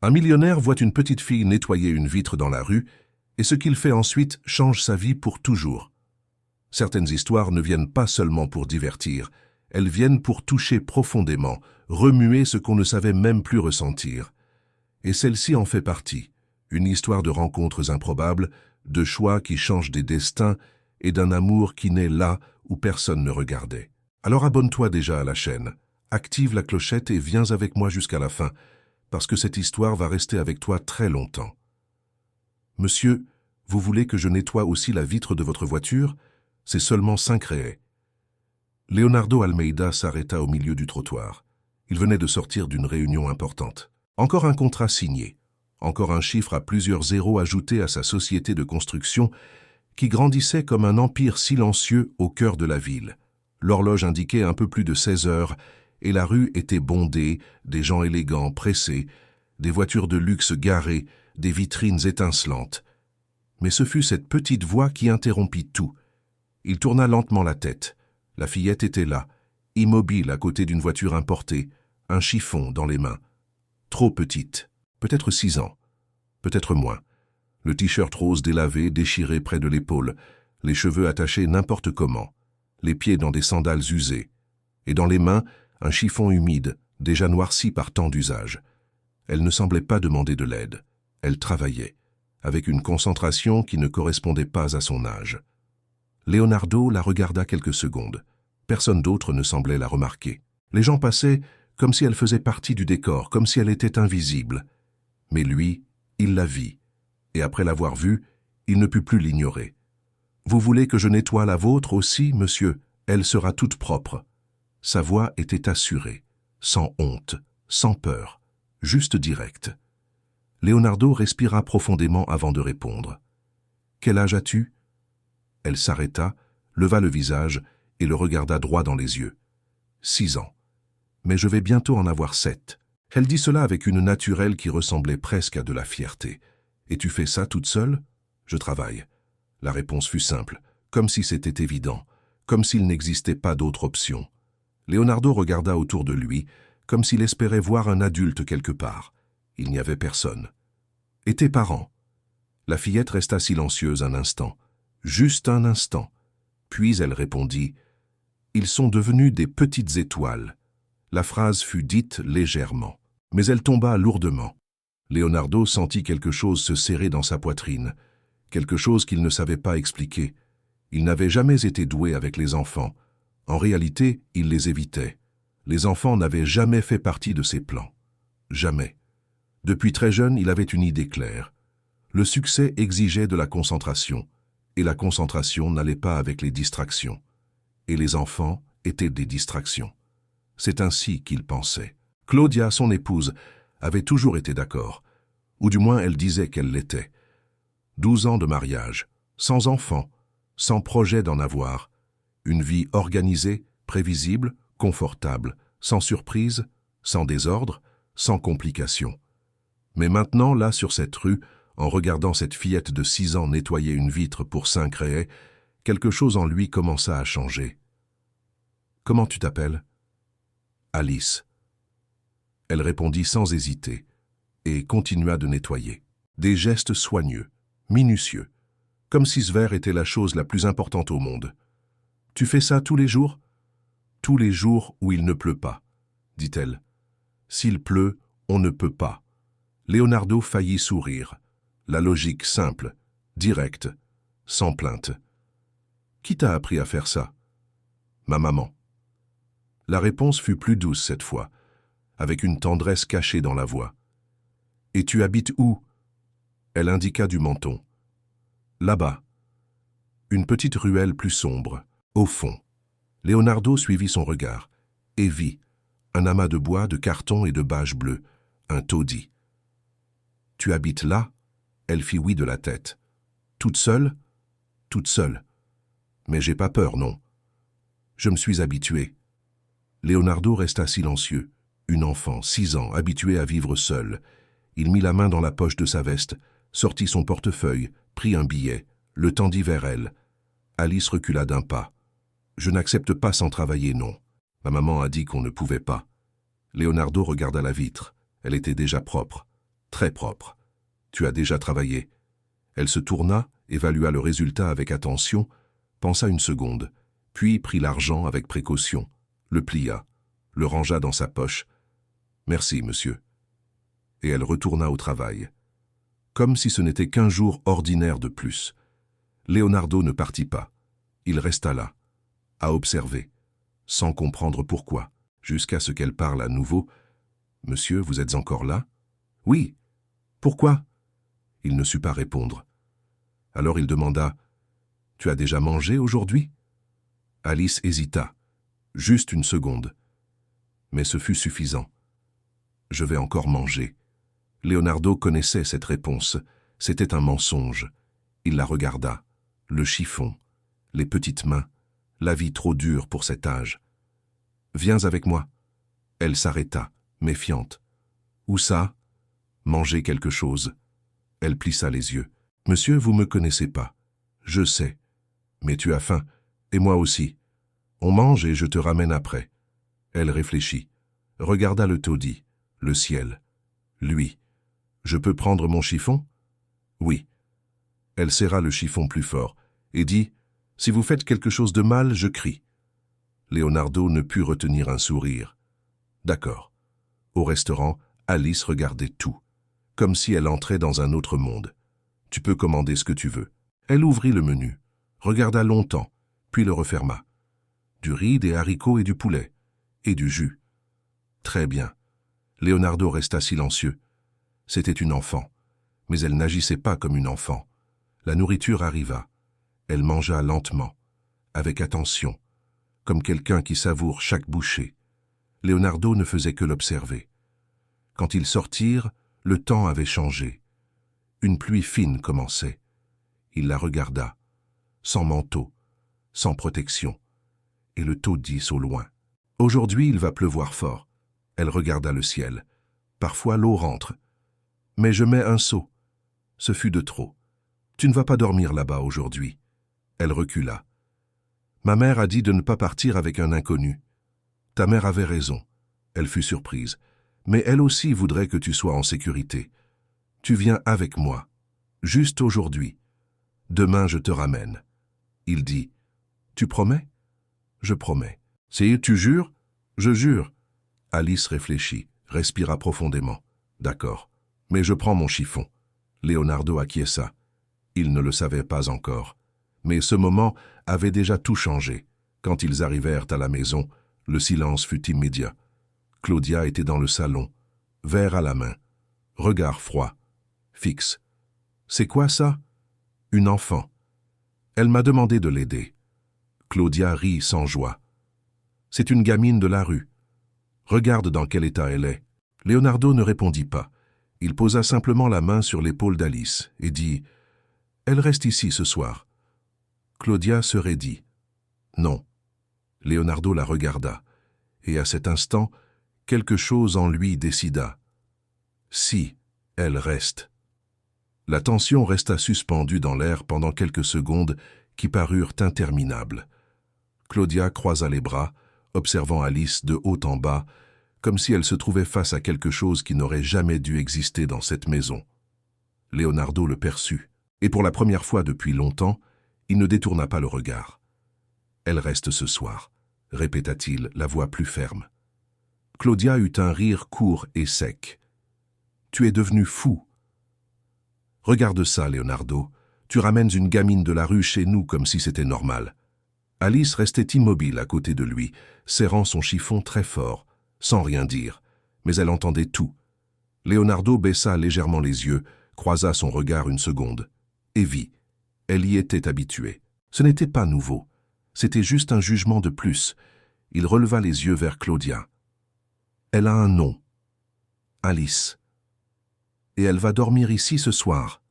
Un millionnaire voit une petite fille nettoyer une vitre dans la rue et ce qu'il fait ensuite change sa vie pour toujours. Certaines histoires ne viennent pas seulement pour divertir, elles viennent pour toucher profondément, remuer ce qu'on ne savait même plus ressentir. Et celle-ci en fait partie, une histoire de rencontres improbables, de choix qui changent des destins et d'un amour qui naît là où personne ne regardait. Alors abonne-toi déjà à la chaîne, active la clochette et viens avec moi jusqu'à la fin, parce que cette histoire va rester avec toi très longtemps. Monsieur, vous voulez que je nettoie aussi la vitre de votre voiture? C'est seulement 5 réais. Leonardo Almeida s'arrêta au milieu du trottoir. Il venait de sortir d'une réunion importante. Encore un contrat signé, encore un chiffre à plusieurs zéros ajouté à sa société de construction qui grandissait comme un empire silencieux au cœur de la ville. L'horloge indiquait un peu plus de 16 heures et la rue était bondée, des gens élégants pressés, des voitures de luxe garées, des vitrines étincelantes. Mais ce fut cette petite voix qui interrompit tout. Il tourna lentement la tête. La fillette était là, immobile à côté d'une voiture importée, un chiffon dans les mains. Trop petite, peut-être 6 ans, peut-être moins. Le t-shirt rose délavé, déchiré près de l'épaule, les cheveux attachés n'importe comment, les pieds dans des sandales usées, et dans les mains, un chiffon humide, déjà noirci par tant d'usage. Elle ne semblait pas demander de l'aide. Elle travaillait, avec une concentration qui ne correspondait pas à son âge. Leonardo la regarda quelques secondes. Personne d'autre ne semblait la remarquer. Les gens passaient comme si elle faisait partie du décor, comme si elle était invisible. Mais lui, il la vit, et après l'avoir vue, il ne put plus l'ignorer. « Vous voulez que je nettoie la vôtre aussi, monsieur? Elle sera toute propre. » Sa voix était assurée, sans honte, sans peur, juste directe. Leonardo respira profondément avant de répondre. « Quel âge as-tu » Elle s'arrêta, leva le visage et le regarda droit dans les yeux. « 6 ans. Mais je vais bientôt en avoir 7. » Elle dit cela avec une naturelle qui ressemblait presque à de la fierté. « Et tu fais ça toute seule ?»« Je travaille. » La réponse fut simple, comme si c'était évident, comme s'il n'existait pas d'autre option. Leonardo regarda autour de lui, comme s'il espérait voir un adulte quelque part. Il n'y avait personne. « Et tes parents ?» La fillette resta silencieuse un instant. Juste un instant. Puis elle répondit « Ils sont devenus des petites étoiles. » La phrase fut dite légèrement, mais elle tomba lourdement. Leonardo sentit quelque chose se serrer dans sa poitrine, quelque chose qu'il ne savait pas expliquer. Il n'avait jamais été doué avec les enfants. En réalité, il les évitait. Les enfants n'avaient jamais fait partie de ses plans. Jamais. Depuis très jeune, il avait une idée claire. Le succès exigeait de la concentration. Et la concentration n'allait pas avec les distractions. Et les enfants étaient des distractions. C'est ainsi qu'il pensait. Claudia, son épouse, avait toujours été d'accord, ou du moins elle disait qu'elle l'était. 12 ans de mariage, sans enfants, sans projet d'en avoir, une vie organisée, prévisible, confortable, sans surprise, sans désordre, sans complications. Mais maintenant, là, sur cette rue, en regardant cette fillette de 6 ans nettoyer une vitre pour 5 réais, quelque chose en lui commença à changer. « Comment tu t'appelles ?»« Alice. » Elle répondit sans hésiter et continua de nettoyer. Des gestes soigneux, minutieux, comme si ce verre était la chose la plus importante au monde. « Tu fais ça tous les jours ?»« Tous les jours où il ne pleut pas, » dit-elle. « S'il pleut, on ne peut pas. » Leonardo faillit sourire. La logique simple, directe, sans plainte. « Qui t'a appris à faire ça ?»« Ma maman. » La réponse fut plus douce cette fois, avec une tendresse cachée dans la voix. « Et tu habites où ?» Elle indiqua du menton. « Là-bas. » Une petite ruelle plus sombre, au fond. Leonardo suivit son regard et vit un amas de bois, de carton et de bâches bleues, un taudis. « Tu habites là ?» Elle fit oui de la tête. « Toute seule ?»« Toute seule. Mais j'ai pas peur, non. Je me suis habitué. » Leonardo resta silencieux. Une enfant, 6 ans, habituée à vivre seule. Il mit la main dans la poche de sa veste, sortit son portefeuille, prit un billet, le tendit vers elle. Alice recula d'un pas. « Je n'accepte pas sans travailler, non. Ma maman a dit qu'on ne pouvait pas. » Leonardo regarda la vitre. Elle était déjà propre. Très propre. Tu as déjà travaillé. Elle se tourna, évalua le résultat avec attention, pensa une seconde, puis prit l'argent avec précaution, le plia, le rangea dans sa poche. « Merci, monsieur. » Et elle retourna au travail. Comme si ce n'était qu'un jour ordinaire de plus. Leonardo ne partit pas. Il resta là, à observer, sans comprendre pourquoi, jusqu'à ce qu'elle parle à nouveau. « Monsieur, vous êtes encore là ?»« Oui. »« Pourquoi ?» Il ne sut pas répondre. Alors il demanda « Tu as déjà mangé aujourd'hui ?» Alice hésita, juste une seconde. Mais ce fut suffisant. « Je vais encore manger. » Leonardo connaissait cette réponse. C'était un mensonge. Il la regarda. Le chiffon, les petites mains, la vie trop dure pour cet âge. « Viens avec moi. » Elle s'arrêta, méfiante. « Où ça ?»« Manger quelque chose. » Elle plissa les yeux. « Monsieur, vous me connaissez pas. Je sais. Mais tu as faim, et moi aussi. On mange et je te ramène après. » Elle réfléchit, regarda le taudis, le ciel. Lui. « Je peux prendre mon chiffon ?»« Oui. » Elle serra le chiffon plus fort et dit « Si vous faites quelque chose de mal, je crie. » Leonardo ne put retenir un sourire. « D'accord. » Au restaurant, Alice regardait tout, comme si elle entrait dans un autre monde. « Tu peux commander ce que tu veux. » Elle ouvrit le menu, regarda longtemps, puis le referma. Du riz, des haricots et du poulet. Et du jus. Très bien. Leonardo resta silencieux. C'était une enfant, mais elle n'agissait pas comme une enfant. La nourriture arriva. Elle mangea lentement, avec attention, comme quelqu'un qui savoure chaque bouchée. Leonardo ne faisait que l'observer. Quand ils sortirent, le temps avait changé. Une pluie fine commençait. Il la regarda, sans manteau, sans protection, et le taudis au loin. Aujourd'hui, il va pleuvoir fort. Elle regarda le ciel. Parfois, l'eau rentre. Mais je mets un seau. Ce fut de trop. Tu ne vas pas dormir là-bas aujourd'hui. Elle recula. Ma mère a dit de ne pas partir avec un inconnu. Ta mère avait raison. Elle fut surprise. Mais elle aussi voudrait que tu sois en sécurité. Tu viens avec moi. Juste aujourd'hui. Demain, je te ramène. Il dit. Tu promets? Je promets. Si tu jures? Je jure. Alice réfléchit, respira profondément. D'accord. Mais je prends mon chiffon. Leonardo acquiesça. Il ne le savait pas encore. Mais ce moment avait déjà tout changé. Quand ils arrivèrent à la maison, le silence fut immédiat. Claudia était dans le salon, verre à la main, regard froid, fixe. « C'est quoi ça ?»« Une enfant. Elle m'a demandé de l'aider. » Claudia rit sans joie. « C'est une gamine de la rue. Regarde dans quel état elle est. » Leonardo ne répondit pas. Il posa simplement la main sur l'épaule d'Alice et dit « Elle reste ici ce soir. » Claudia se raidit. « Non. » Leonardo la regarda, et à cet instant, quelque chose en lui décida. « Si, elle reste. » La tension resta suspendue dans l'air pendant quelques secondes qui parurent interminables. Claudia croisa les bras, observant Alice de haut en bas, comme si elle se trouvait face à quelque chose qui n'aurait jamais dû exister dans cette maison. Leonardo le perçut, et pour la première fois depuis longtemps, il ne détourna pas le regard. « Elle reste ce soir », répéta-t-il, la voix plus ferme. Claudia eut un rire court et sec. « Tu es devenu fou. » « Regarde ça, Leonardo. Tu ramènes une gamine de la rue chez nous comme si c'était normal. » Alice restait immobile à côté de lui, serrant son chiffon très fort, sans rien dire, mais elle entendait tout. Leonardo baissa légèrement les yeux, croisa son regard une seconde, et vit. Elle y était habituée. Ce n'était pas nouveau. C'était juste un jugement de plus. Il releva les yeux vers Claudia. « Elle a un nom. Alice. Et elle va dormir ici ce soir. »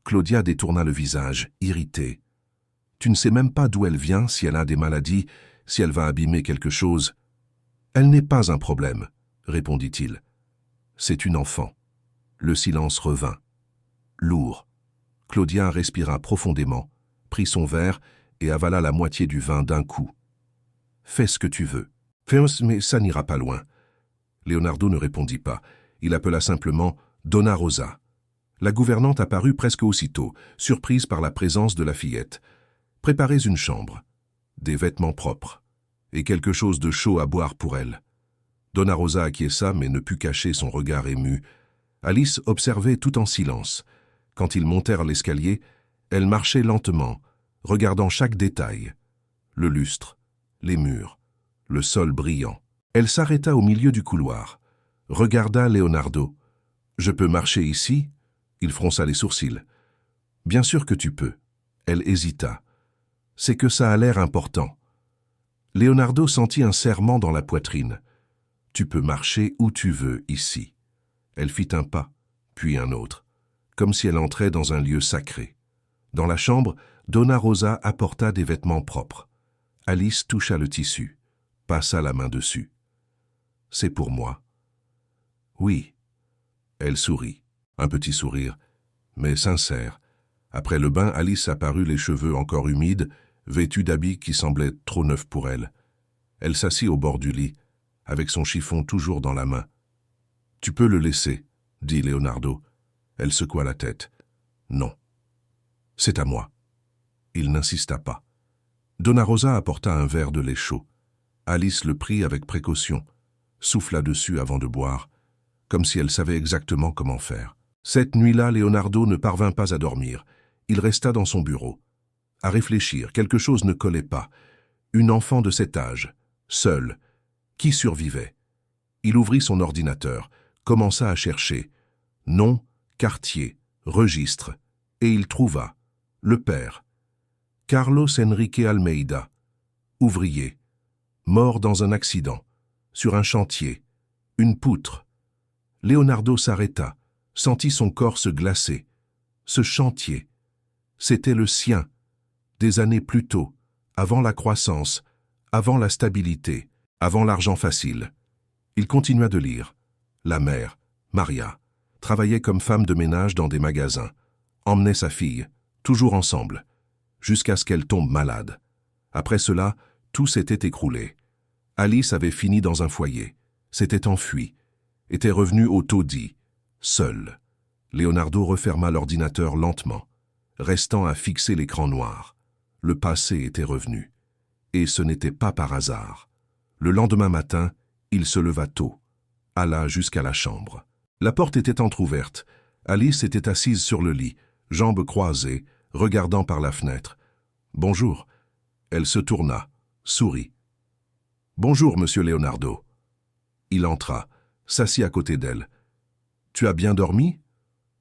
Claudia détourna le visage, irritée. « Tu ne sais même pas d'où elle vient, si elle a des maladies, si elle va abîmer quelque chose. »« Elle n'est pas un problème, » répondit-il. « C'est une enfant. » Le silence revint. Lourd. Claudia respira profondément, prit son verre et avala la moitié du vin d'un coup. « Fais ce que tu veux. »« Fais, mais ça n'ira pas loin. » Leonardo ne répondit pas. Il appela simplement Donna Rosa. La gouvernante apparut presque aussitôt, surprise par la présence de la fillette. « Préparez une chambre, des vêtements propres, et quelque chose de chaud à boire pour elle. » Donna Rosa acquiesça mais ne put cacher son regard ému. Alice observait tout en silence. Quand ils montèrent l'escalier, elle marchait lentement, regardant chaque détail. Le lustre, les murs, le sol brillant. Elle s'arrêta au milieu du couloir, regarda Leonardo. « Je peux marcher ici ?» Il fronça les sourcils. « Bien sûr que tu peux. » Elle hésita. « C'est que ça a l'air important. » Leonardo sentit un serrement dans la poitrine. « Tu peux marcher où tu veux ici. » Elle fit un pas, puis un autre, comme si elle entrait dans un lieu sacré. Dans la chambre, Donna Rosa apporta des vêtements propres. Alice toucha le tissu, passa la main dessus. « C'est pour moi. » « Oui. » Elle sourit, un petit sourire, mais sincère. Après le bain, Alice apparut les cheveux encore humides, vêtue d'habits qui semblaient trop neufs pour elle. Elle s'assit au bord du lit, avec son chiffon toujours dans la main. « Tu peux le laisser, » dit Leonardo. Elle secoua la tête. « Non. C'est à moi. » Il n'insista pas. Donna Rosa apporta un verre de lait chaud. Alice le prit avec précaution, souffla dessus avant de boire, comme si elle savait exactement comment faire. Cette nuit-là, Leonardo ne parvint pas à dormir. Il resta dans son bureau. À réfléchir, quelque chose ne collait pas. Une enfant de cet âge, seule, qui survivait? Il ouvrit son ordinateur, commença à chercher. Nom, quartier, registre. Et il trouva. Le père. Carlos Enrique Almeida. Ouvrier. Mort dans un accident. Sur un chantier. Une poutre. Leonardo s'arrêta, sentit son corps se glacer. Ce chantier, c'était le sien, des années plus tôt, avant la croissance, avant la stabilité, avant l'argent facile. Il continua de lire. La mère, Maria, travaillait comme femme de ménage dans des magasins, emmenait sa fille, toujours ensemble, jusqu'à ce qu'elle tombe malade. Après cela, tout s'était écroulé. Alice avait fini dans un foyer, s'était enfuie, était revenu au taudis, seul. Leonardo referma l'ordinateur lentement, restant à fixer l'écran noir. Le passé était revenu. Et ce n'était pas par hasard. Le lendemain matin, il se leva tôt, alla jusqu'à la chambre. La porte était entr'ouverte. Alice était assise sur le lit, jambes croisées, regardant par la fenêtre. « Bonjour. » Elle se tourna, sourit. « Bonjour, monsieur Leonardo. » Il entra, s'assit à côté d'elle. « Tu as bien dormi ?»«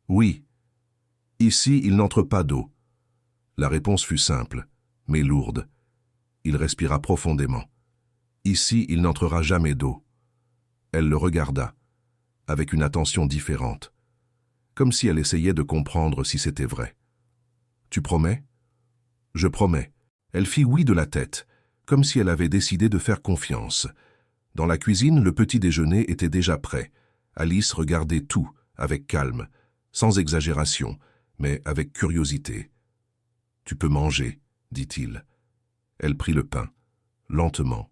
Oui. »« Ici, il n'entre pas d'eau. » La réponse fut simple, mais lourde. Il respira profondément. « Ici, il n'entrera jamais d'eau. » Elle le regarda, avec une attention différente, comme si elle essayait de comprendre si c'était vrai. « Tu promets ?»« Je promets. » Elle fit oui de la tête, comme si elle avait décidé de faire confiance. Dans la cuisine, le petit déjeuner était déjà prêt. Alice regardait tout, avec calme, sans exagération, mais avec curiosité. « Tu peux manger, » dit-il. Elle prit le pain, lentement.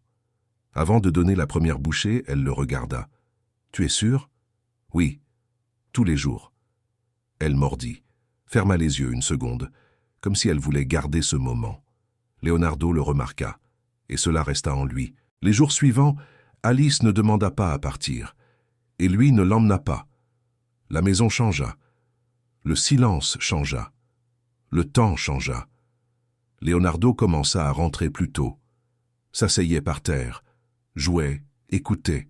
Avant de donner la première bouchée, elle le regarda. « Tu es sûr ?»« Oui, tous les jours. » Elle mordit, ferma les yeux une seconde, comme si elle voulait garder ce moment. Leonardo le remarqua, et cela resta en lui. Les jours suivants, Alice ne demanda pas à partir, et lui ne l'emmena pas. La maison changea, le silence changea, le temps changea. Leonardo commença à rentrer plus tôt, s'asseyait par terre, jouait, écoutait,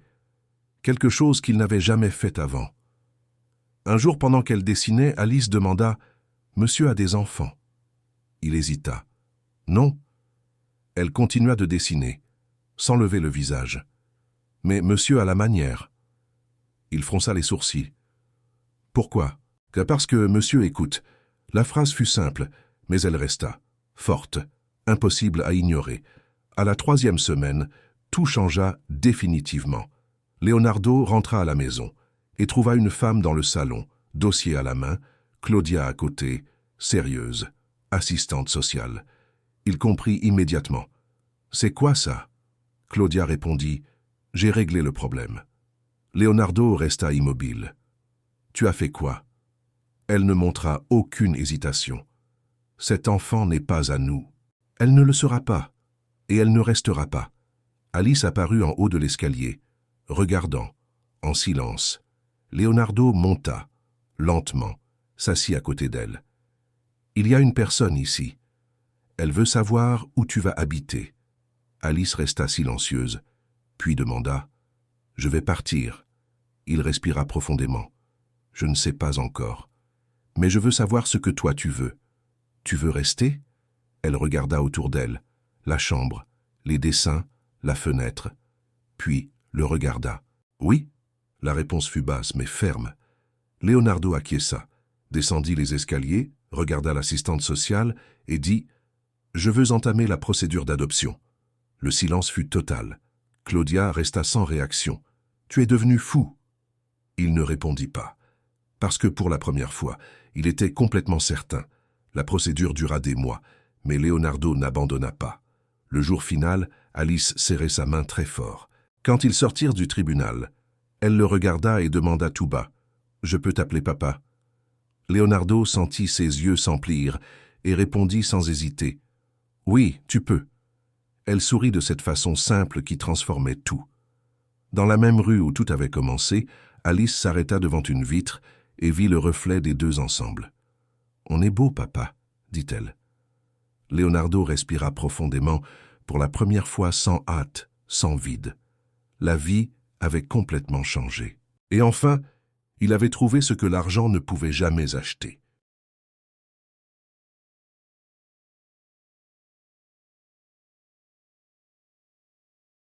quelque chose qu'il n'avait jamais fait avant. Un jour, pendant qu'elle dessinait, Alice demanda « Monsieur a des enfants ?» Il hésita. « Non. » Elle continua de dessiner, sans lever le visage. « Mais monsieur a la manière. » Il fronça les sourcils. « Pourquoi ?»« Parce que monsieur écoute. » La phrase fut simple, mais elle resta, forte, impossible à ignorer. À la 3e semaine, tout changea définitivement. Leonardo rentra à la maison et trouva une femme dans le salon, dossier à la main, Claudia à côté, sérieuse, assistante sociale. Il comprit immédiatement. « C'est quoi ça ?» Claudia répondit « J'ai réglé le problème. » Leonardo resta immobile. « Tu as fait quoi? Elle ne montra aucune hésitation. Cet enfant n'est pas à nous. Elle ne le sera pas, et elle ne restera pas. Alice apparut en haut de l'escalier, regardant, en silence. Leonardo monta, lentement, s'assit à côté d'elle. Il y a une personne ici. Elle veut savoir où tu vas habiter. Alice resta silencieuse, puis demanda « Je vais partir ». Il respira profondément. « Je ne sais pas encore. Mais je veux savoir ce que toi tu veux. Tu veux rester ?» Elle regarda autour d'elle, la chambre, les dessins, la fenêtre. Puis le regarda. « Oui ?» La réponse fut basse mais ferme. Leonardo acquiesça, descendit les escaliers, regarda l'assistante sociale et dit « Je veux entamer la procédure d'adoption ». Le silence fut total. Claudia resta sans réaction. « Tu es devenu fou !» Il ne répondit pas. Parce que pour la première fois, il était complètement certain. La procédure dura des mois, mais Leonardo n'abandonna pas. Le jour final, Alice serrait sa main très fort. Quand ils sortirent du tribunal, elle le regarda et demanda tout bas « Je peux t'appeler papa ?» Leonardo sentit ses yeux s'emplir et répondit sans hésiter « Oui, tu peux ». Elle sourit de cette façon simple qui transformait tout. Dans la même rue où tout avait commencé, Alice s'arrêta devant une vitre et vit le reflet des deux ensemble. « On est beau, papa », dit-elle. Leonardo respira profondément, pour la première fois sans hâte, sans vide. La vie avait complètement changé. Et enfin, il avait trouvé ce que l'argent ne pouvait jamais acheter.